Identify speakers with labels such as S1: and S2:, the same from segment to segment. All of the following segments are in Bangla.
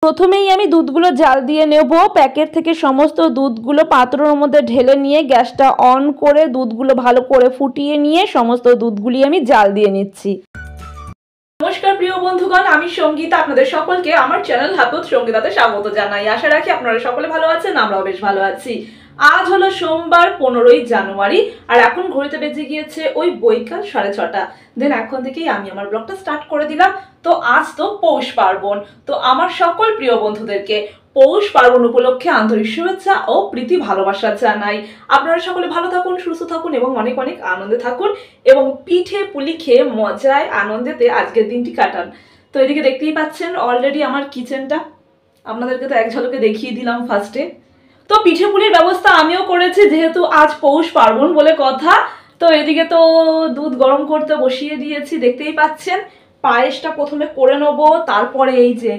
S1: প্রথমেই আমি দুধগুলো জাল দিয়ে নেব। প্যাকেট থেকে সমস্ত দুধগুলো পাত্রের মধ্যে ঢেলে নিয়ে গ্যাসটা অন করে দুধগুলো ভালো করে ফুটিয়ে নিয়ে সমস্ত দুধগুলি আমি জাল দিয়ে নিচ্ছি। নমস্কার প্রিয় বন্ধুগণ, আমি সঙ্গীতা, আপনাদের সকলকে আমার চ্যানেল হাতুত সঙ্গীতাতে স্বাগত জানাই। আশা রাখি আপনারা সকলে ভালো আছেন, আমরাও বেশ ভালো আছি। আজ হলো সোমবার 15ই জানুয়ারি আর এখন ঘড়িতে বেজে গিয়েছে ওই বৈকাল 6:30। দেন এখন থেকেই আমি আমার ব্লগটা স্টার্ট করে দিলাম। তো আজ তো পৌষ পার্বণ, তো আমার সকল প্রিয় বন্ধুদেরকে পৌষ পার্বণ উপলক্ষে আন্তরিক শুভেচ্ছা ও প্রীতি ভালোবাসা জানাই। আপনারা সকলে ভালো থাকুন, সুস্থ থাকুন এবং অনেক অনেক আনন্দে থাকুন এবং পিঠে পুলি খেয়ে মজায় আনন্দেতে আজকের দিনটি কাটান। তো এদিকে দেখতেই পাচ্ছেন অলরেডি আমার কিচেনটা, আপনাদেরকে তো এক ঝলকে দেখিয়ে দিলাম ফার্স্টে। তো পিঠে পুলির ব্যবস্থা আমিও করেছি যেহেতু আজ পৌষ পার্বণ বলে কথা। তো এদিকে তো দুধ গরম করতে বসিয়ে দিয়েছি, দেখতেই পাচ্ছেন। পায়েসটা প্রথমে করে নেব, তারপরে এই যে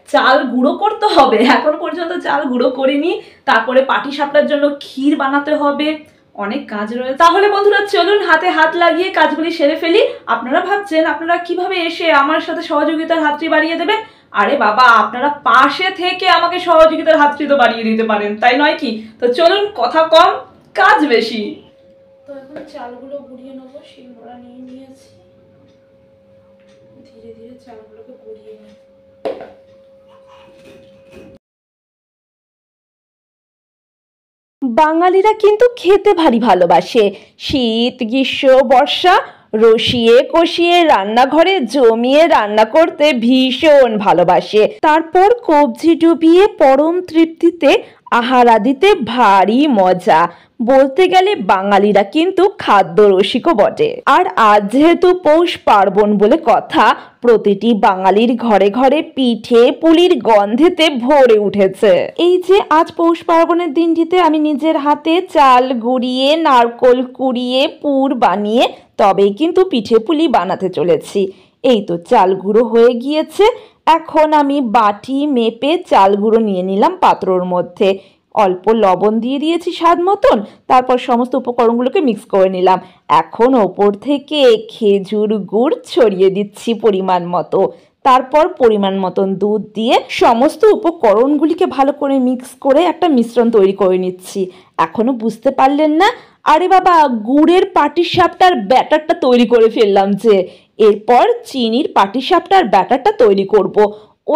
S1: চাল গুঁড়ো করতে হবে, এখন পর্যন্ত চাল গুঁড়ো করিনি। তারপরে পাটিসাপটার জন্য ক্ষীর বানাতে হবে, অনেক কাজ রয়েছে। তাহলে বন্ধুরা চলুন হাতে হাত লাগিয়ে কাজগুলি সেরে ফেলি। আপনারা ভাবছেন আপনারা কিভাবে এসে আমার সাথে সহযোগিতার হাতটি বাড়িয়ে দেবেন। আরে বাবা, আপনারা পাশে থেকে আমাকে সহযোগিতার হাতটি তো বাড়িয়ে দিতে পারেন, তাই নয় কি? তো চলুন, কথা কম কাজ বেশি। তো এখন চালগুলো গুঁড়িয়ে নেবো, শিলনোড়া নিয়ে নিয়েছি, ধীরে ধীরে চালগুলোকে গুঁড়িয়ে নেব। বাঙালিরা কিন্তু খেতে ভারী ভালোবাসে। শীত, গ্রীষ্ম, বর্ষা রসিয়ে কষিয়ে রান্নাঘরে জমিয়ে রান্না করতে ভীষণ ভালোবাসে। তারপর কবজি ডুবিয়ে পরম তৃপ্তিতে আহারা দিতে ভারী মজা। বলতে গেলে বাঙালিরা কিন্তু খাদ্য রসিকও বটে। আর আজ যেহেতু পৌষ পার্বণ বলে কথা, প্রতিটি বাঙালির ঘরে ঘরে পিঠে পুলির গন্ধেতে ভরে উঠেছে। এই যে আজ পৌষ পার্বণের দিনটিতে আমি নিজের হাতে চাল গুঁড়িয়ে নারকোল কুড়িয়ে পুর বানিয়ে তবেই কিন্তু পিঠে পুলি বানাতে চলেছি। এই তো চাল গুঁড়ো হয়ে গিয়েছে। এখন আমি বাটি মেপে চাল গুঁড়ো নিয়ে নিলাম পাত্রর মধ্যে। অল্প লবণ দিয়ে দিয়েছি স্বাদ মতন, তারপর সমস্ত উপকরণগুলোকে মিক্স করে নিলাম। এখন ওপর থেকে খেজুর গুড় ছড়িয়ে দিচ্ছি পরিমাণ মতো। তারপর পরিমাণ মতন দুধ দিয়ে সমস্ত উপকরণগুলিকে ভালো করে মিক্স করে একটা মিশ্রণ তৈরি করে নিচ্ছি। এখনো বুঝতে পারলেন না? আরে বাবা, গুড়ের পাটিসাপটার ব্যাটারটা তৈরি করে ফেললাম যে। এরপর চিনির পাটিসাপটার ব্যাটারটা তৈরি করব।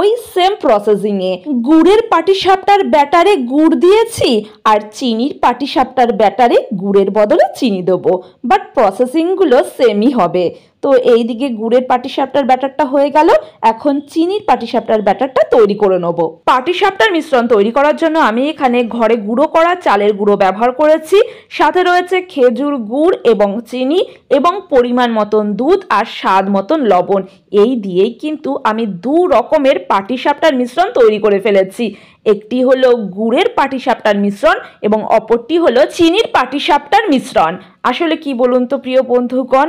S1: ওই সেম প্রসেসিংয়ে গুড়ের পাটিসাপটার ব্যাটারে গুড় দিয়েছি আর চিনির পাটিসাপটার ব্যাটারে গুড়ের বদলে চিনি দেবো, বাট প্রসেসিংগুলো সেমই হবে। তো এইদিকে গুড়ের পাটিসাপটার ব্যাটারটা হয়ে গেল, এখন চিনির পাটিসাপটার ব্যাটারটা তৈরি করে নেব। পাটিসাপটার মিশ্রণ তৈরি করার জন্য আমি এখানে ঘরে গুঁড়ো করা চালের গুঁড়ো ব্যবহার করেছি, সাথে রয়েছে খেজুর গুড় এবং চিনি এবং পরিমাণ মতন দুধ আর স্বাদ মতন লবণ। এই দিয়েই কিন্তু আমি দু রকমের পাটিসাপটার মিশ্রণ তৈরি করে ফেলেছি। একটি হলো গুড়ের পাটিসাপটার মিশ্রণ এবং অপরটি হলো চিনির পাটিসাপটার মিশ্রণ। আসলে কি বলুন তো প্রিয় বন্ধুগণ,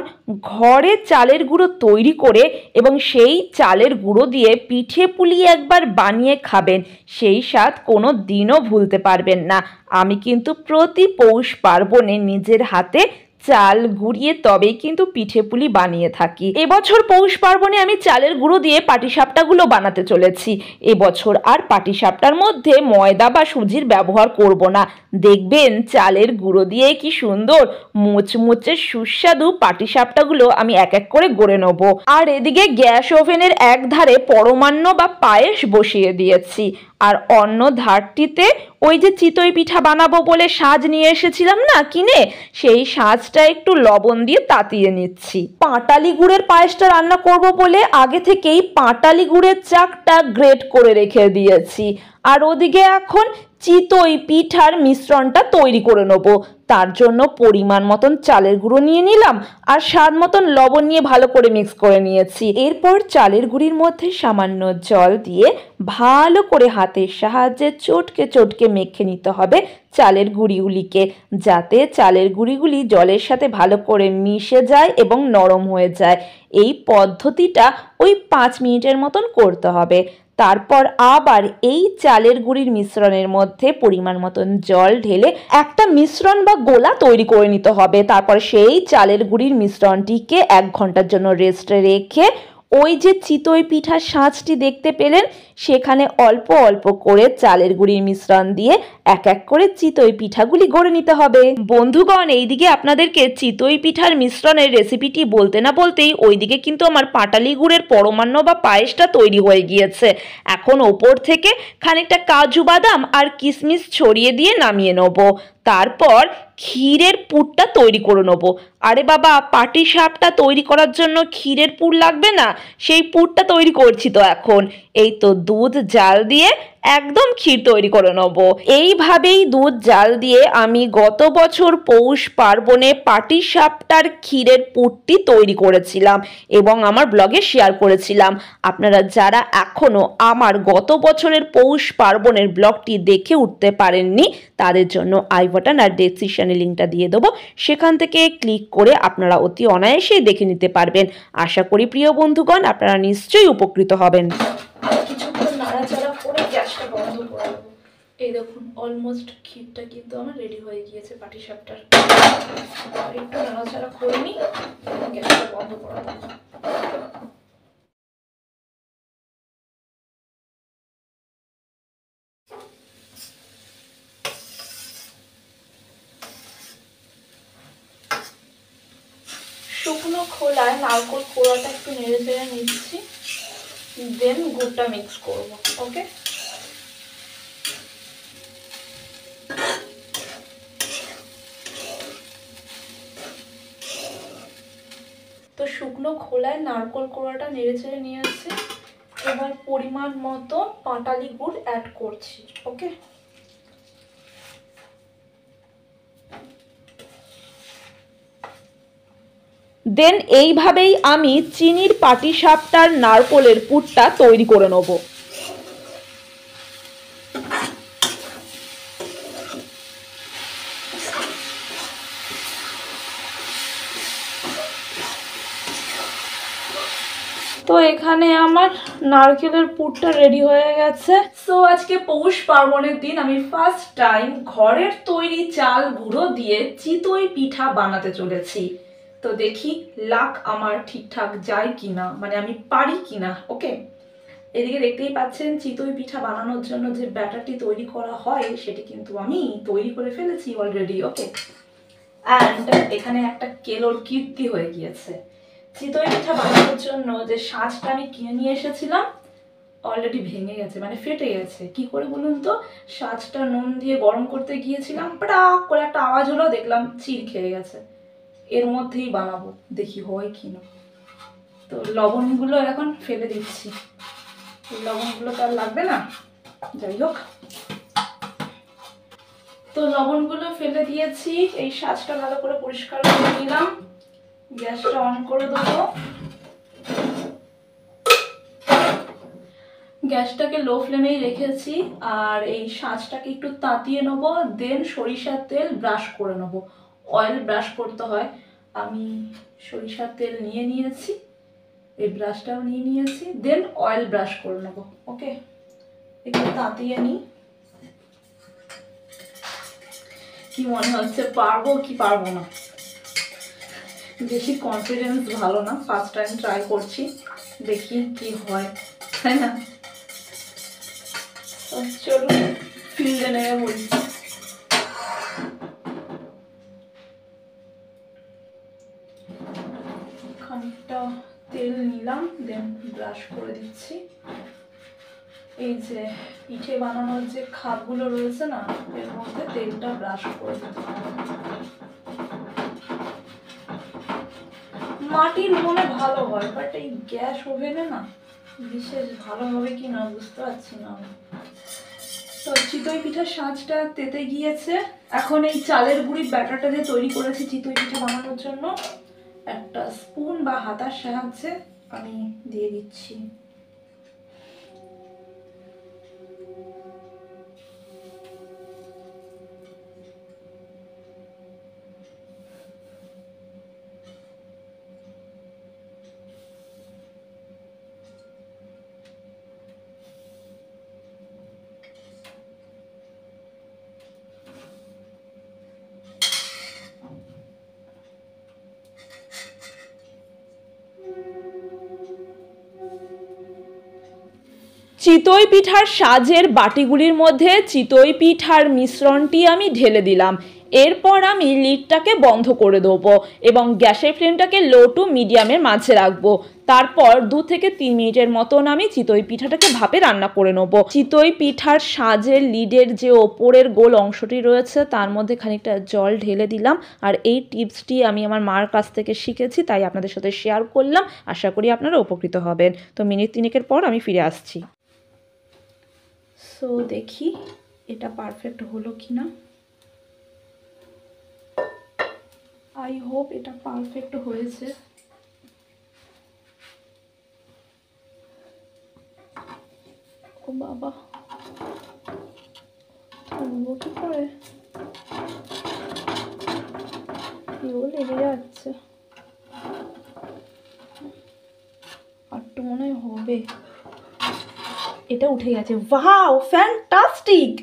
S1: ঘরে চালের গুঁড়ো তৈরি করে এবং সেই চালের গুঁড়ো দিয়ে পিঠে পুলি একবার বানিয়ে খাবেন, সেই স্বাদ কোনো দিনও ভুলতে পারবেন না। আমি কিন্তু প্রতি পৌষ পার্বণে নিজের হাতে চাল গুঁড়িয়ে তবেই কিন্তু পিঠে পুলি বানিয়ে থাকি। এবছর পৌষ পার্বণে আমি চালের গুঁড়ো দিয়ে পাটিসাপটাগুলো বানাতে চলেছি। এবছর আর পাটিসাপটার মধ্যে ময়দা বা সুজির ব্যবহার করব না। দেখবেন চালের গুঁড়ো দিয়ে কি সুন্দর মুচমুচে সুস্বাদু পাটিসাপটাগুলো আমি এক এক করে গড়ে নেব। আর এদিকে গ্যাস ওভেনের এক ধারে পরমান্ন বা পায়েস বসিয়ে দিয়েছি, আর অন্য ধারটিতে ওই যে চিতই পিঠা বানাবো বলে সাজ নিয়ে এসেছিলাম না কিনে, সেই সাজটা একটু লবণ দিয়ে তাতিয়ে নিচ্ছি। পাটালি গুড়ের পায়েসটা রান্না করব বলে আগে থেকেই পাটালি গুড়ের চাকটা গ্রেট করে রেখে দিয়েছি। আর ওদিকে এখন চিতই পিঠার মিশ্রণটা তৈরি করে নেব। তার জন্য পরিমাণ মতন চালের গুঁড়ো নিয়ে নিলাম আর স্বাদ মতন লবণ নিয়ে ভালো করে মিক্স করে নিয়েছি। এরপর চালের গুঁড়ির মধ্যে সামান্য জল দিয়ে ভালো করে হাতের সাহায্যে চটকে চটকে মেখে নিতে হবে চালের গুঁড়িগুলিকে, যাতে চালের গুঁড়িগুলি জলের সাথে ভালো করে মিশে যায় এবং নরম হয়ে যায়। এই পদ্ধতিটা ওই 5 মিনিটের মতন করতে হবে। তারপর আবার এই চালের গুঁড়ির মিশ্রণের মধ্যে পরিমাণ মতন জল ঢেলে একটা মিশ্রণ বা গোলা তৈরি করে নিতে হবে। তারপর সেই চালের গুঁড়ির মিশ্রণটিকে 1 ঘন্টার জন্য রেস্টে রেখে ওই যে চিতই পিঠার সাঁচটি দেখতে পেলেন, সেখানে অল্প অল্প করে চালের গুঁড়ির মিশ্রণ দিয়ে এক এক করে চিতই পিঠাগুলি গড়ে নিতে হবে। বন্ধুগণ, এইদিকে আপনাদেরকে চিতই পিঠার মিশ্রণের রেসিপিটি বলতে না বলতেই ওইদিকে কিন্তু আমার পাটালি গুড়ের পরমান্ন বা পায়েসটা তৈরি হয়ে গিয়েছে। এখন ওপর থেকে খানিকটা কাজু বাদাম আর কিশমিশ ছড়িয়ে দিয়ে নামিয়ে নেব। তারপর ক্ষীরের পুরটা তৈরি করে নেব। আরে বাবা, পাটিসাপটা তৈরি করার জন্য ক্ষীরের পুর লাগবে না? সেই পুরটা তৈরি করছি তো এখন। এই তো দুধ জাল দিয়ে একদম ক্ষীর তৈরি করে নেব। এইভাবেই দুধ জাল দিয়ে আমি গত বছর পৌষ পার্বণে পাটিসাপটার ক্ষীরের পুরটি তৈরি করেছিলাম এবং আমার ব্লগে শেয়ার করেছিলাম। আপনারা যারা এখনো আমার গত বছরের পৌষ পার্বণের ব্লগটি দেখে উঠতে পারেননি, তাদের জন্য আই বাটন আর ডেসক্রিপশনে লিঙ্কটা দিয়ে দেবো। সেখান থেকে ক্লিক করে আপনারা অতি অনায়াসেই দেখে নিতে পারবেন। আশা করি প্রিয় বন্ধুগণ আপনারা নিশ্চয়ই উপকৃত হবেন। কিছুক্ষণ নাড়াচাড়া করে গ্যাসটা বন্ধ করে দেবো। এই দেখুন, অলমোস্ট ক্ষীরটা কিন্তু আমার রেডি হয়ে গিয়েছে পাটিসাপটার। একটু নাড়াচাড়া করে নিই, গ্যাসটা বন্ধ করে দেবো। শুকনো খোলায় নারকেল কোড়াটা একটু নেড়ে চেড়ে নিচ্ছি, দেন গুড়টা মিক্স করব। ওকে, তো শুকনো খোলায় নারকেল কোড়াটা নেড়ে চেড়ে নিয়ে আসছি। এবার পরিমাণ মতো পাটালি গুড় অ্যাড করছি। ওকে, দেন এইভাবেই আমি চিনির পাটিসাপটার নারকেলের পুরটা তৈরি করে নেব। তো এখানে আমার নারকেলের পুরটা রেডি হয়ে গেছে। সো আজকে পৌষ পার্বণের দিন আমি ফার্স্ট টাইম ঘরের তৈরি চাল গুঁড়ো দিয়ে চিতই পিঠা বানাতে চলেছি। তো দেখি লাক আমার ঠিকঠাক যায় কিনা, মানে আমি পারি কিনা। ওকে, এদিকে দেখতেই পাচ্ছেন চিতই পিঠা বানানোর জন্য যে ব্যাটারটি তৈরি করা হয় সেটি কিন্তু আমি তৈরি করে ফেলেছি অলরেডি। ওকে, অ্যান্ড এখানে একটা কেলোর কীর্তি হয়ে গিয়েছে। চিতই পিঠা বানানোর জন্য যে সাজটা আমি কিনে নিয়ে এসেছিলাম অলরেডি ভেঙে গেছে, মানে ফেটে গেছে। কি করে বলুন তো, সাজটা নুন দিয়ে গরম করতে গিয়েছিলাম, পটাক করে একটা আওয়াজ হলো, দেখলাম চিড় খেয়ে গেছে। এর মধ্যেই বানাবো, দেখি হয় কিনা। তো লবণগুলো এখন ফেলে দিচ্ছি, লবণগুলো তো আর লাগবে না, যাই হোক। তো লবণগুলো ফেলে দিয়েছি, এই সাজটা ভালো করে পরিষ্কার করে নিলাম। গ্যাসটা অন করে দেবো, গ্যাসটাকে লো ফ্লেমেই রেখেছি। আর এই সাজটাকে একটু তাতিয়ে নেবো, দেন সরিষার তেল ব্রাশ করে নেবো। অয়েল ব্রাশ করতে হয়, আমি সরিষার তেল নিয়ে নিয়েছি, এই ব্রাশটাও নিয়ে নিয়েছি, দেন অয়েল ব্রাশ করে নেবো। ওকে, একটু তাতিয়ে নিই। কি মনে হচ্ছে, পারবো কি পারবো না? বেশি কনফিডেন্স ভালো না, ফার্স্ট টাইম ট্রাই করছি, দেখি কি হয়, তাই না? চলুন ফিল্ডে নেমে বলি। খানিকটা তেল নিলাম, দেন ব্রাশ করে দিচ্ছি। এই যে পিঠে বানানোর যে খাপগুলো রয়েছে না, এর মধ্যে তেলটা ব্রাশ করে দিতে হবে। মাটির উনুনে ভালো হয়, বাট এই গ্যাস ওভেনে না বিশেষ ভালো হবে কি না বুঝতে পারছি না। তো চিতই পিঠার সাজটা তেতে গিয়েছে। এখন এই চালের গুঁড়ির ব্যাটারটা যে তৈরি করেছি চিতই পিঠা বানানোর জন্য, একটা স্পুন বা হাতার সাহায্যে আমি দিয়ে দিচ্ছি। চিতই পিঠার সাজের বাটিগুলির মধ্যে চিতই পিঠার মিশ্রণটি আমি ঢেলে দিলাম। এরপর আমি লিডটাকে বন্ধ করে দেবো এবং গ্যাসের ফ্লেমটাকে লো টু মিডিয়ামের মাঝে রাখবো। তারপর 2 থেকে 3 মিনিটের মতন আমি চিতই পিঠাটাকে ভাপে রান্না করে নেব। চিতই পিঠার সাজের লিডের যে ওপরের গোল অংশটি রয়েছে তার মধ্যে খানিকটা জল ঢেলে দিলাম। আর এই টিপসটি আমি আমার মার কাছ থেকে শিখেছি, তাই আপনাদের সাথে শেয়ার করলাম। আশা করি আপনারা উপকৃত হবেন। তো মিনিট 3 পর আমি ফিরে আসছি। সো দেখি এটা পারফেক্ট হলো কি না। আই হোপ এটা পারফেক্ট হয়েছে। ও বাবা, তুলবো কি করে, কেউ লেগে যাচ্ছে। আরটু মনে হবে। এটা উঠে গেছে। Wow, fantastic!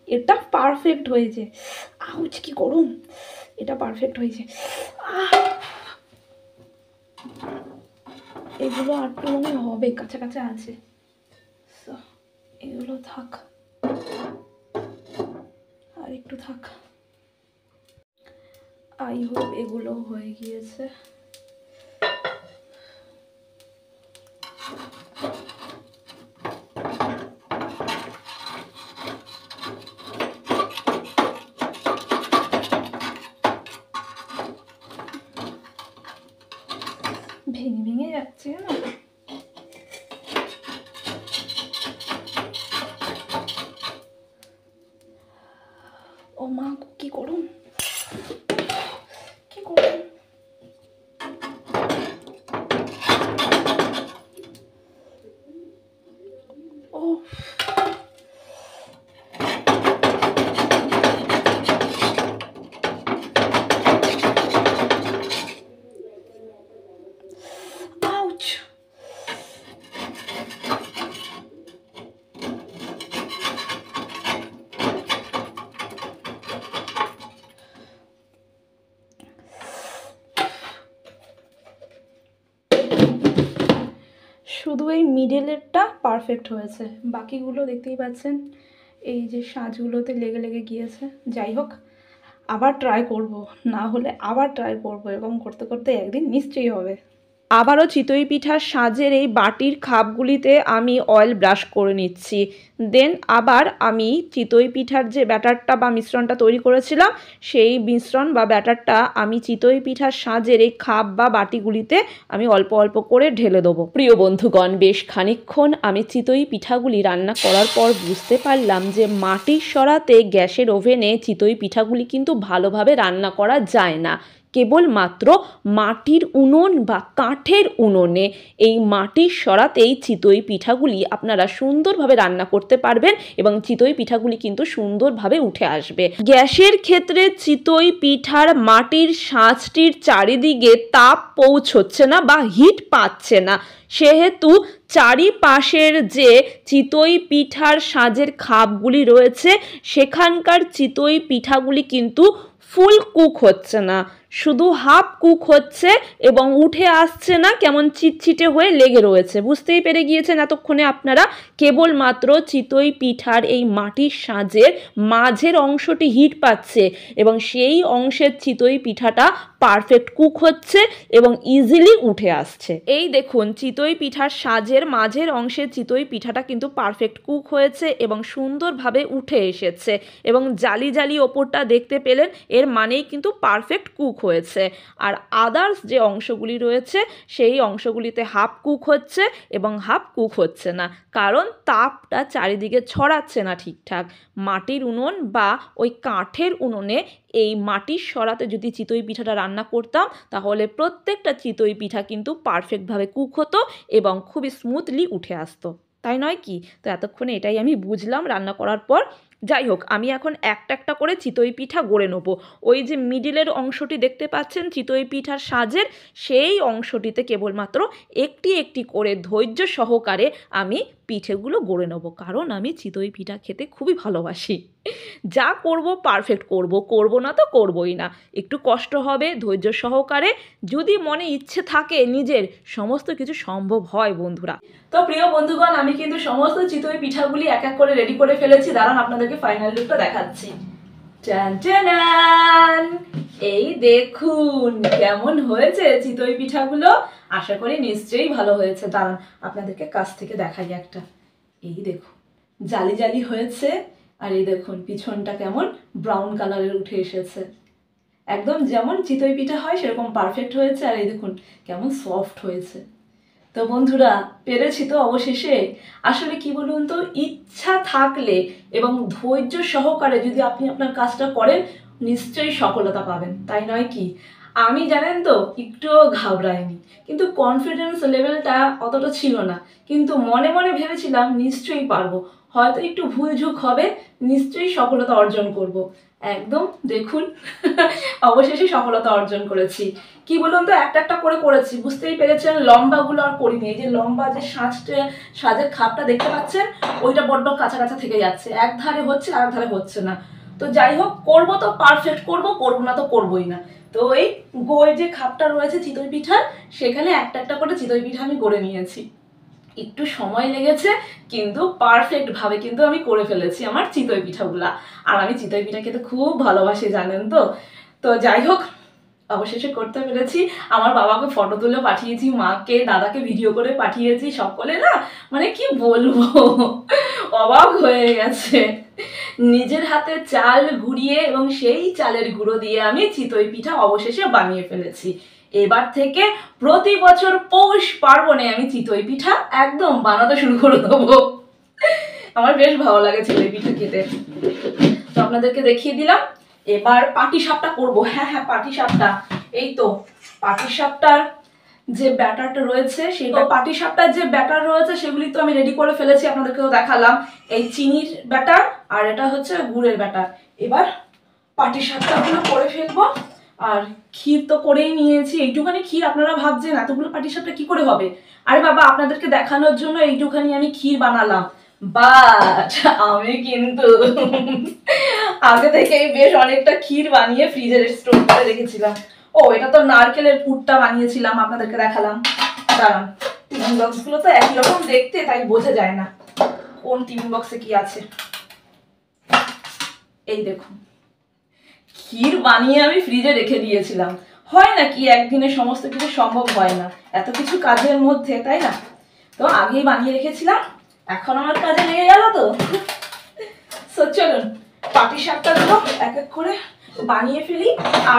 S1: এটা পারফেক্ট হয়েছে। আউচ, কি গরম! এটা পারফেক্ট হয়েছে। এগুলো আরটু মনে হবে, কাছে কাছে আছে। এগুলো থাক, আর একটু থাক। আই হোপ এগুলো হয়ে গিয়েছে। ভেঙে ভেঙে যাচ্ছে না। ও মা, কি গরম, কি গরম! ও আউচ! শুধু এই মিডলেরটা পারফেক্ট হয়েছে, বাকিগুলো দেখতেই পাচ্ছেন এই যে সাজগুলোতে লেগে লেগে গিয়েছে। যাই হোক, আবার ট্রাই করব, না হলে আবার ট্রাই করব, এবং করতে করতে একদিন নিশ্চয়ই হবে। আবারও চিতই পিঠার সাজের এই বাটির খাপগুলিতে আমি অয়েল ব্রাশ করে নিচ্ছি। দেন আবার আমি চিতই পিঠার যে ব্যাটারটা বা মিশ্রণটা তৈরি করেছিলাম সেই মিশ্রণ বা ব্যাটারটা আমি চিতই পিঠার সাজের এই খাপ বা বাটিগুলিতে আমি অল্প অল্প করে ঢেলে দেবো। প্রিয় বন্ধুগণ, বেশ খানিকক্ষণ আমি চিতই পিঠাগুলি রান্না করার পর বুঝতে পারলাম যে মাটির সরাতে গ্যাসের ওভেনে চিতই পিঠাগুলি কিন্তু ভালোভাবে রান্না করা যায় না। কেবলমাত্র মাটির উনুন বা কাঠের উনুনে এই মাটির সরাতেই চিতই পিঠাগুলি আপনারা সুন্দরভাবে রান্না করতে পারবেন এবং চিতই পিঠাগুলি কিন্তু সুন্দরভাবে উঠে আসবে। গ্যাসের ক্ষেত্রে চিতই পিঠার মাটির সাঁচটির চারিদিকে তাপ পৌঁছচ্ছে না বা হিট পাচ্ছে না, সেহেতু চারিপাশের যে চিতই পিঠার সাজের খাপগুলি রয়েছে সেখানকার চিতই পিঠাগুলি কিন্তু ফুল কুক হচ্ছে না, শুধু হাফ কুক হচ্ছে এবং উঠে আসছে না, কেমন চিটচিটে হয়ে লেগে রয়েছে। বুঝতেই পেরে গিয়েছেন এতক্ষণে আপনারা। কেবলমাত্র চিতই পিঠার এই মাটির সাজের মাঝের অংশটি হিট পাচ্ছে এবং সেই অংশের চিতই পিঠাটা পারফেক্ট কুক হচ্ছে এবং ইজিলি উঠে আসছে। এই দেখুন, চিতই পিঠার সাজের মাঝের অংশের চিতই পিঠাটা কিন্তু পারফেক্ট কুক হয়েছে এবং সুন্দরভাবে উঠে এসেছে এবং জালি জালি ওপরটা দেখতে পেলেন, এর মানেই কিন্তু পারফেক্ট কুক হয়েছে। আর আদার্স যে অংশগুলি রয়েছে সেই অংশগুলিতে হাফ কুক হচ্ছে এবং হাফ কুক হচ্ছে না, কারণ তাপটা চারিদিকে ছড়াচ্ছে না ঠিকঠাক। মাটির উনুন বা ওই কাঠের উনুনে এই মাটির সরাতে যদি চিতই পিঠাটা রান্না করতাম তাহলে প্রত্যেকটা চিতই পিঠা কিন্তু পারফেক্টভাবে কুক হতো এবং খুবই স্মুথলি উঠে আসতো, তাই নয় কি? তো এতক্ষণে এটাই আমি বুঝলাম রান্না করার পর। যাই হোক, আমি এখন একটা একটা করে চিতই পিঠা গড়ে নেবো। ওই যে মিডিলের অংশটি দেখতে পাচ্ছেন চিতই পিঠার সাজের, সেই অংশটিতে কেবলমাত্র একটি একটি করে ধৈর্য সহকারে আমি পিঠেগুলো গড়ে নেবো, কারণ আমি চিতই পিঠা খেতে খুবই ভালোবাসি। যা করব পারফেক্ট করব, করব না তো করবই না। একটু কষ্ট হবে, ধৈর্য সহকারে যদি মনে ইচ্ছে থাকে নিজের, সমস্ত কিছু সম্ভব হয় বন্ধুরা। তো প্রিয় বন্ধুগণ, আমি কিন্তু সমস্ত চিতই পিঠাগুলি এক এক করে রেডি করে ফেলেছি। দাঁড়ান আপনাদেরকে ফাইনাল লুকটা দেখাচ্ছি। টান, এই দেখুন কেমন হয়েছে চিতই পিঠাগুলো। আশা করি নিশ্চয়ই ভালো হয়েছে। দাঁড়ান আপনাদেরকে কাছ থেকে দেখাই একটা। এই দেখুন জালি জালি হয়েছে, আর এই দেখুন পিছনটা কেমন ব্রাউন কালারের উঠে এসেছে। একদম যেমন চিতই পিঠা হয় সেরকম পারফেক্ট হয়েছে। আর এই দেখুন কেমন সফট হয়েছে। তো বন্ধুরা, পেরেছি তো অবশেষে। আসলে কি বলুন তো, ইচ্ছা থাকলে এবং ধৈর্য সহকারে যদি আপনি আপনার কাজটা করেন, নিশ্চয়ই সফলতা পাবেন, তাই নয় কি? আমি জানেন তো একটুও ঘাবড়াইনি, কিন্তু কনফিডেন্স লেভেলটা অতটা ছিল না, কিন্তু মনে মনে ভেবেছিলাম নিশ্চয়ই পারবো, হয়তো একটু ভুলঝুক হবে, নিশ্চয়ই সফলতা অর্জন করব। একদম দেখুন অবশেষে সফলতা অর্জন করেছি। কি বলুন তো, একটা একটা করে করেছি, বুঝতেই পেরেছেন। লম্বাগুলো আর করিনি। এই যে লম্বা যে সাজের খাপটা দেখতে পাচ্ছেন, ওইটা বড্ড কাছা কাছা থেকে যাচ্ছে, এক ধারে হচ্ছে আর এক ধারে হচ্ছে না। তো যাই হোক, করবো তো পারফেক্ট করবো, করবো না তো করবোই না। তো এই গোল যে খাপটা রয়েছে চিতই পিঠার, সেখানে একটা একটা করে চিতই পিঠা আমি গড়ে নিয়েছি। একটু সময় লেগেছে, কিন্তু পারফেক্ট ভাবে কিন্তু আমি করে ফেলেছি আমার চিতই পিঠাগুলা। আর আমি চিতই পিঠা খেতে খুব ভালোবাসি, জানেন তো। তো যাই হোক, অবশেষে করতে পেরেছি। আমার বাবাকে ফটো তুলে পাঠিয়েছি, মাকে দাদাকে ভিডিও করে পাঠিয়েছি, সকলে না মানে কি বলবো, অবাক হয়ে গেছে। নিজের হাতে চাল গুঁড়িয়ে এবং সেই চালের গুঁড়ো দিয়ে আমি চিতই পিঠা অবশেষে বানিয়ে ফেলেছি। এবার থেকে প্রতি বছর পৌষ পার্বণে আমি চিতই পিঠা একদম বানাতে শুরু করে দেবো। আমার বেশ ভালো লাগে চিতই পিঠা খেতে। তো আপনাদেরকে দেখিয়ে দিলাম। এবার পাটিসাপটা করবো। হ্যাঁ হ্যাঁ, পাটিসাপটা। এই তো পাটিসাপটার যে ব্যাটারটা রয়েছে, সেই পাটিসাপটার যে ব্যাটার রয়েছে সেগুলি তো আমি রেডি করে ফেলেছি, আপনাদেরকেও দেখালাম। এই চিনির ব্যাটার আর এটা হচ্ছে গুড়ের ব্যাটার। এবার পাটিসাপটাগুলো করে ফেলবো। আর ক্ষীর তো করেই নিয়েছি, এইটুখানি ক্ষীর। আপনারা ভাবছেন এতগুলো পাটিসাপটা কি করে হবে? আরে বাবা, আপনাদেরকে দেখানোর জন্য এইটুখানি আমি ক্ষীর বানালাম। বাট আমি কিন্তু আগে থেকেই বেশ অনেকটা ক্ষীর বানিয়ে ফ্রিজে স্টোর করে রেখেছিলাম। ও, এটা তো নারকেলের পুরটা বানিয়েছিলাম, আপনাদেরকে দেখালাম। দাঁড়ান, টিফিন বক্সগুলো তো একই রকম দেখতে, তাই বোঝা যায় না কোন টিফিন বক্সে কি আছে। এই দেখুন, ক্ষীর বানিয়ে আমি ফ্রিজে রেখে দিয়েছিলাম। হয় না কি, একদিনে সমস্ত কিছু সম্ভব হয় না, এত কিছু কাজের মধ্যে, তাই না? তো আগেই বানিয়ে রেখেছিলাম, এখন আমার কাজে লেগে গেল তো। সো চলুন পাটিসাপটাগুলো এক এক করে বানিয়ে ফেলি।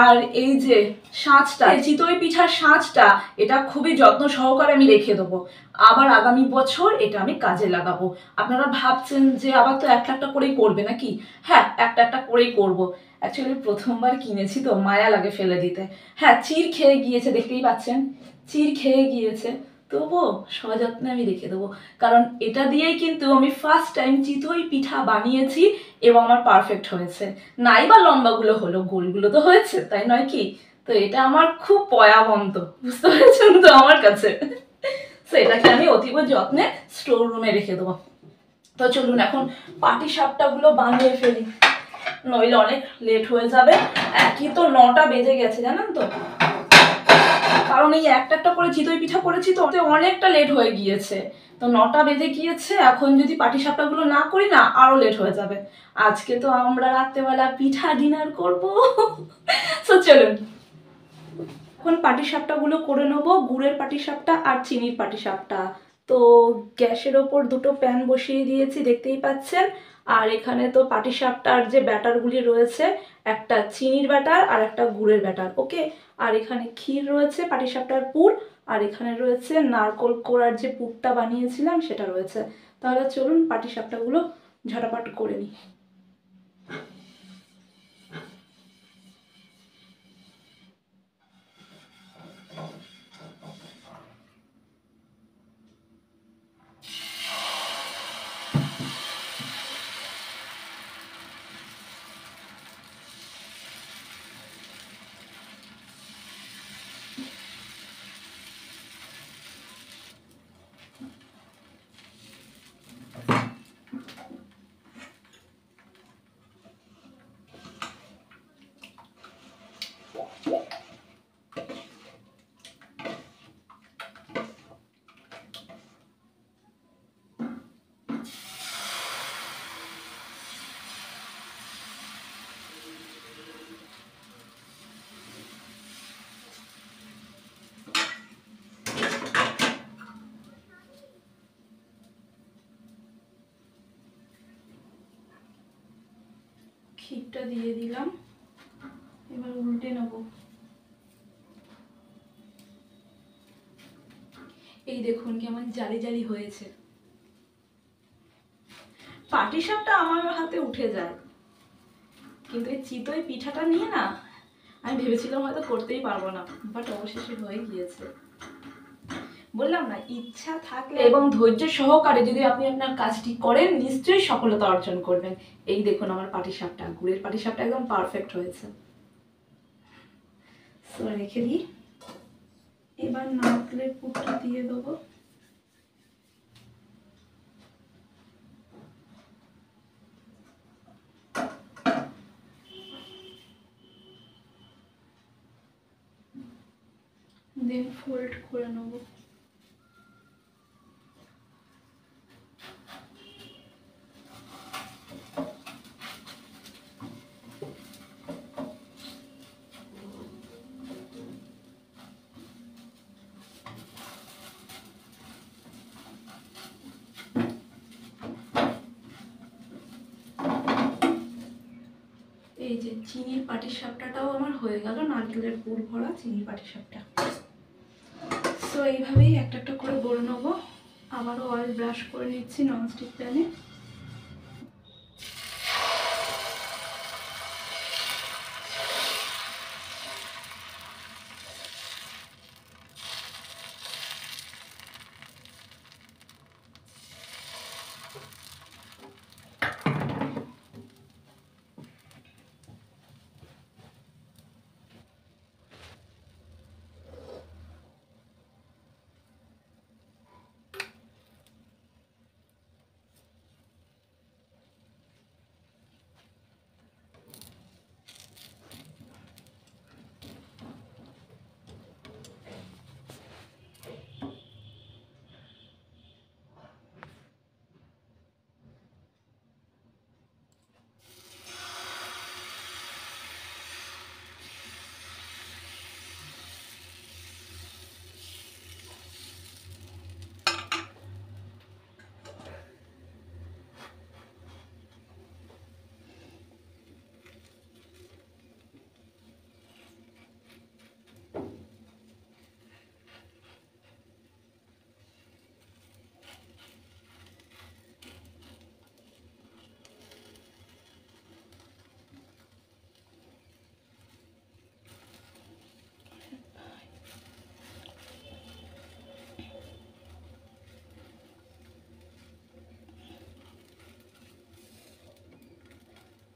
S1: আর এই যে সাঁচটা, চিতই পিঠার সাঁচটা, এটা খুবই যত্ন সহকারে আমি রেখে দেবো, আবার আগামী বছর এটা আমি কাজে লাগাবো। আপনারা ভাবছেন যে আবার তো একটা একটা করেই করবে নাকি? হ্যাঁ, একটা একটা করেই করবো। অ্যাকচুয়ালি প্রথমবার কিনেছি তো মায়া লাগে ফেলে দিতে। হ্যাঁ, চির খেয়ে গিয়েছে, দেখতেই পাচ্ছেন চির খেয়ে গিয়েছে, তবুও সযত্নে আমি রেখে দেবো, কারণ এটা দিয়েই কিন্তু আমি ফার্স্ট টাইম চিতই পিঠা বানিয়েছি এবং আমার পারফেক্ট হয়েছে। নাই বা লম্বাগুলো হলো, গোলগুলো তো হয়েছে, তাই নয় কি? তো এটা আমার খুব পয়াবন্ত, বুঝতে পেরেছেন তো আমার কাছে। তো এটাকে আমি অতীব যত্নে স্টোর রুমে রেখে দেবো। তো চলুন এখন পাটিসাপটাগুলো বানিয়ে ফেলি, নইলে অনেক লেট হয়ে যাবে। একই তো 9টা বেজে গেছে, জানেন তো। কারণ এই একটা একটা করে চিতই পিঠা করেছি তো অনেকটা লেট হয়ে গিয়েছে। তো 9টা বেজে গিয়েছে, এখন যদি পাটিসাপটাগুলো না করি না, আরো লেট হয়ে যাবে। আজকে তো আমরা রাত্রেবেলা পিঠা ডিনার করব। তো চলুন এখন পাটিসাপটাগুলো করে নেবো, গুড়ের পাটিসাপটা আর চিনির পাটিসাপটা। তো গ্যাসের ওপর দুটো প্যান বসিয়ে দিয়েছি, দেখতেই পাচ্ছেন। আর এখানে তো পাটিসাপটার যে ব্যাটারগুলি রয়েছে, একটা চিনির ব্যাটার আর একটা গুড়ের ব্যাটার, ওকে। আর এখানে ক্ষীর রয়েছে, পাটিসাপটার পুর, আর এখানে রয়েছে নারকোল কোড়ার যে পুরটা বানিয়েছিলাম সেটা রয়েছে। তাহলে চলুন পাটিসাপটাগুলো ঝটাপট করে নিই।
S2: পুরটা দিয়ে দিলাম, এবার উল্টে নেব। এই দেখুন কেমন জালি জালি হয়েছে। পাটিসাপটা আমার হাতে উঠে যায়, কিন্তু এই চিতই পিঠাটা নিয়ে না আমি ভেবেছিলাম হয়তো করতেই পারবো না, বাট অবশেষে হয়ে গিয়েছে। বললাম না, ইচ্ছা থাকলে এবং ধৈর্য সহকারে যদি আপনি আপনার কাজটি করেন নিশ্চয়ই সফলতা অর্জন করবেন। এই দেখুন আমার পাটিসাপটা, গুড়ের পাটিসাপটা একদম পারফেক্ট হয়েছে। সো রেখে দিই, এবার নারকেলের পুরটা দিয়ে দেবো। দেন ফোল্ড করে নেব। এই যে চিনির পাটিসাপটাটাও আমার হয়ে গেল, নারকেলের পুর ভরা চিনির পাটিসাপটা। সো এইভাবেই একটা একটা করে গড়ে নেবো। আবারও অয়েল ব্রাশ করে নিচ্ছি ননস্টিক প্যানে।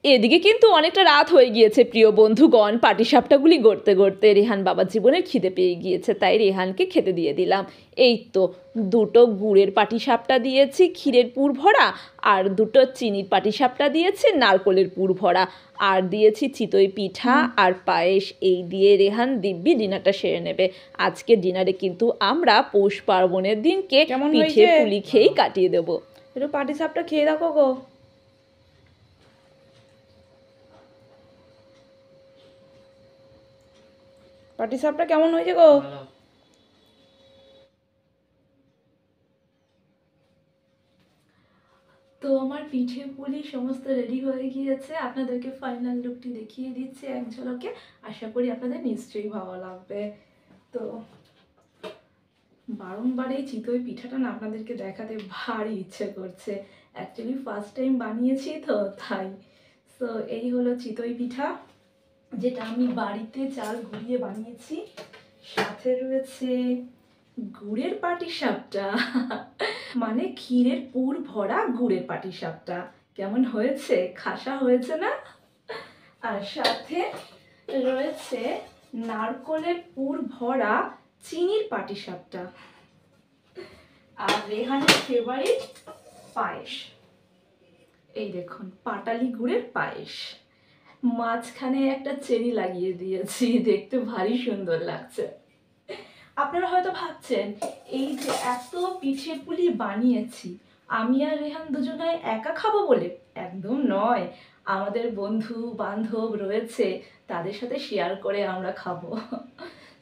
S1: এদিকে কিন্তু অনেকটা রাত হয়ে গিয়েছে প্রিয় বন্ধুগণ। পাটিসাপটাগুলি গড়তে গড়তে রেহান বাবার জীবনের খিদে পেয়ে গিয়েছে, তাই রেহানকে খেতে দিয়ে দিলাম। এই তো দুটো গুড়ের পাটিসাপটা দিয়েছি ক্ষীরের পুর ভরা, আর দুটো চিনির পাটিসাপটা দিয়েছি নারকলের পুর ভরা, আর দিয়েছি চিতই পিঠা আর পায়েস। এই দিয়ে রেহান দিব্যি ডিনারটা সেরে নেবে। আজকে ডিনারে কিন্তু আমরা পৌষ পার্বণের দিনকে পিঠে পুলি খেয়েই কাটিয়ে দেবো।
S2: একটু পাটিসাপটা খেয়ে দেখো গো। পাটিসাপটা কেমন হয়েছে গো? তো আমার পিঠে পুলি সমস্ত রেডি হয়ে গিয়েছে, আপনাদেরকে ফাইনাল লুকটি দেখিয়ে দিচ্ছি এক ঝলকে। আশা করি আপনাদের নিশ্চয়ই ভালো লাগবে। তো বারংবার এই চিতই পিঠাটা না আপনাদেরকে দেখাতে ভারী ইচ্ছে করছে, অ্যাকচুয়ালি ফার্স্ট টাইম বানিয়েছি তো তাই। তো এই হলো চিতই পিঠা, যেটা আমি বাড়িতে চাল ঘুরিয়ে বানিয়েছি। সাথে রয়েছে গুড়ের পাটিসাপটা, মানে ক্ষীরের পুর ভরা গুড়ের পাটিসাপটা। কেমন হয়েছে? খাসা হয়েছে না? আর সাথে রয়েছে নারকলের পুর ভরা চিনির পাটিসাপটা, আর রেহানের ফেভারিট পায়েস। এই দেখুন পাটালি গুড়ের পায়েস, মাঝখানে একটা চেরি লাগিয়ে দিয়েছি, দেখতে ভারী সুন্দর লাগছে। আপনারা হয়তো ভাবছেন এই যে এত পিঠে পুলি বানিয়েছি আমি আর রেহান দুজনায় একা খাবো বলে, একদম নয়। আমাদের বন্ধু বান্ধব রয়েছে, তাদের সাথে শেয়ার করে আমরা খাবো।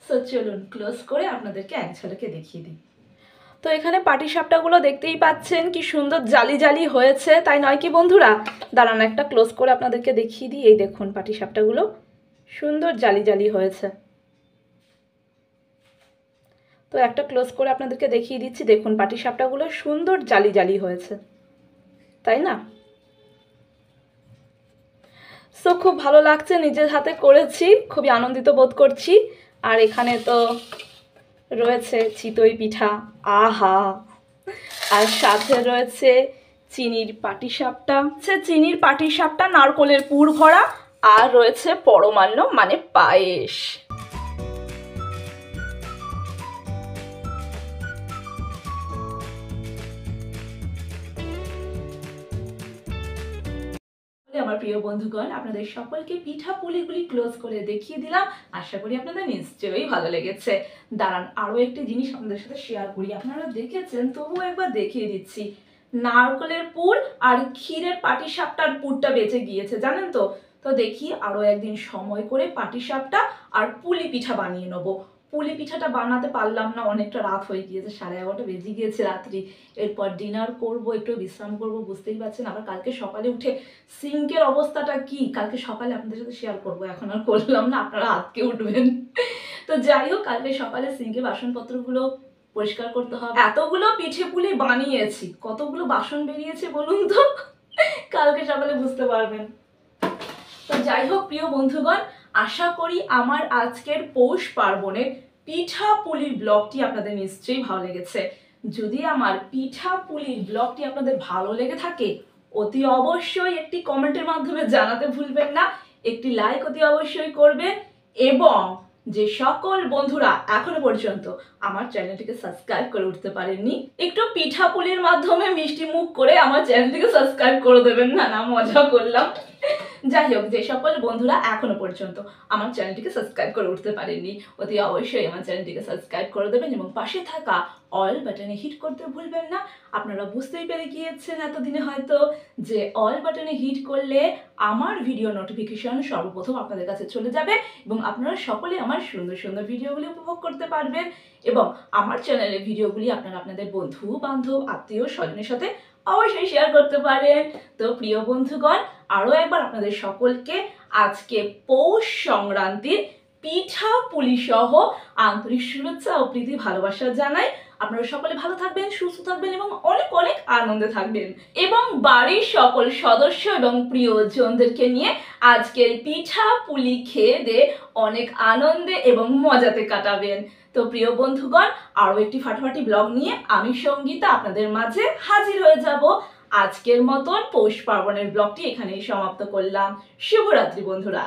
S2: সো চলুন ক্লোজ করে আপনাদেরকে এক ঝলকে দেখিয়ে দিই। তো এখানে পাটিসাপটাগুলো দেখতেই পাচ্ছেন কি সুন্দর জালি জালি হয়েছে, তাই নয় কি বন্ধুরা? দাঁড়ান একটা ক্লোজ করে আপনাদেরকে দেখিয়ে দিই। এই দেখুন পাটিসাপটাগুলো সুন্দর জালি জালি হয়েছে। তো একটা ক্লোজ করে আপনাদেরকে দেখিয়ে দিচ্ছি, দেখুন পাটিসাপটাগুলো সুন্দর জালি জালি হয়েছে, তাই না? সো খুব ভালো লাগছে, নিজের হাতে করেছি, খুবই আনন্দিত বোধ করছি। আর এখানে তো রয়েছে চিতই পিঠা, আহা, আর সাথে রয়েছে চিনির পাটিসাপটা, চিনির পাটিসাপটা নারকলের পুর ভরা, আর রয়েছে পরমান্ন মানে পায়েস। আমার প্রিয় বন্ধুগণ, আপনাদের সকলকে পিঠা পুলিগুলি ক্লোজ করে দেখিয়ে দিলাম। আশা করি আপনাদের নিশ্চয়ই ভালো লেগেছে। দাঁড়ান আরও একটি জিনিস আপনাদের সাথে শেয়ার করি, আপনারা দেখেছেন তবুও একবার দেখিয়ে দিচ্ছি। নারকেলের পুর আর ক্ষীরের পাটিসাপটার পুরটা বেঁচে গিয়েছে, জানেন তো? তো দেখি আরও একদিন সময় করে পাটিসাপটা আর পুলি পিঠা বানিয়ে নেবো। পুলি পিঠাটা বানাতে পারলাম না, অনেকটা রাত হয়ে গিয়েছে, 11:30 বেজে গিয়েছে রাত্রি। এরপর ডিনার করব, একটু বিশ্রাম করব, বুঝতেই পারছেন। আবার কালকে সকালে উঠে সিঙ্কের অবস্থাটা কি কালকে সকালে আপনাদের সাথে শেয়ার করবো, এখন আর করলাম না, আপনারা আজকে উঠবেন। তো যাই হোক, কালকে সকালে সিঙ্কে বাসনপত্রগুলো পরিষ্কার করতে হবে। এতগুলো পিঠে পুলি বানিয়েছি, কতগুলো বাসন বেরিয়েছে বলুন তো, কালকে সকালে বুঝতে পারবেন। তো যাই হোক প্রিয় বন্ধুগণ, আশা করি আমার আজকের পৌষ পার্বণের পিঠা পুলির ব্লগটি আপনাদের নিশ্চয়ই ভালো লেগেছে। যদি আমার পিঠা পুলির ব্লগটি আপনাদের ভালো লেগে থাকে, অতি অবশ্যই একটি কমেন্টের মাধ্যমে জানাতে ভুলবেন না, একটি লাইক অতি অবশ্যই করবেন, এবং যে সকল বন্ধুরা এখনো পর্যন্ত আমার চ্যানেলটিকে সাবস্ক্রাইব করে উঠতে পারেননি, একটু পিঠা পুলির মাধ্যমে মিষ্টি মুখ করে আমার চ্যানেলটিকে সাবস্ক্রাইব করে দেবেন। না না, মজা করলাম। যাই হোক, যে সকল বন্ধুরা এখনো পর্যন্ত আমার চ্যানেলটিকে সাবস্ক্রাইব করে উঠতে পারেননি, অতি অবশ্যই আমার চ্যানেলটিকে সাবস্ক্রাইব করে দেবেন এবং পাশে থাকা অল বাটনে হিট করতে ভুলবেন না। আপনারা বুঝতেই পেরে গিয়েছেন এতদিনে হয়তো যে অল বাটনে হিট করলে আমার ভিডিও নোটিফিকেশন সর্বপ্রথম আপনাদের কাছে চলে যাবে এবং আপনারা সকলে আমার সুন্দর সুন্দর ভিডিওগুলি উপভোগ করতে পারবেন, এবং আমার চ্যানেলের ভিডিওগুলি আপনারা আপনাদের বন্ধু বান্ধব আত্মীয় স্বজনের সাথে অবশ্যই শেয়ার করতে পারেন। তো প্রিয় বন্ধুগণ, আরও একবার আপনাদের সকলকে আজকে পৌষ সংক্রান্তির পিঠা পুলি সহ আন্তরিক শুভেচ্ছা ও প্রীতি ভালোবাসা জানাই। আপনারা সকলে ভালো থাকবেন, সুস্থ থাকবেন এবং অনেক অনেক আনন্দে থাকবেন, এবং বাড়ির সকল সদস্য এবং প্রিয়জনদেরকে নিয়ে আজকের পিঠা পুলি খেয়ে দিয়ে অনেক আনন্দে এবং মজাতে কাটাবেন। তো প্রিয় বন্ধুগণ, আরও একটি ফাটাফাটি ব্লগ নিয়ে আমি সঙ্গীতা আপনাদের মাঝে হাজির হয়ে যাব। আজকের মতন পৌষ পার্বণের ব্লগটি এখানেই সমাপ্ত করলাম। শুভরাত্রি বন্ধুরা।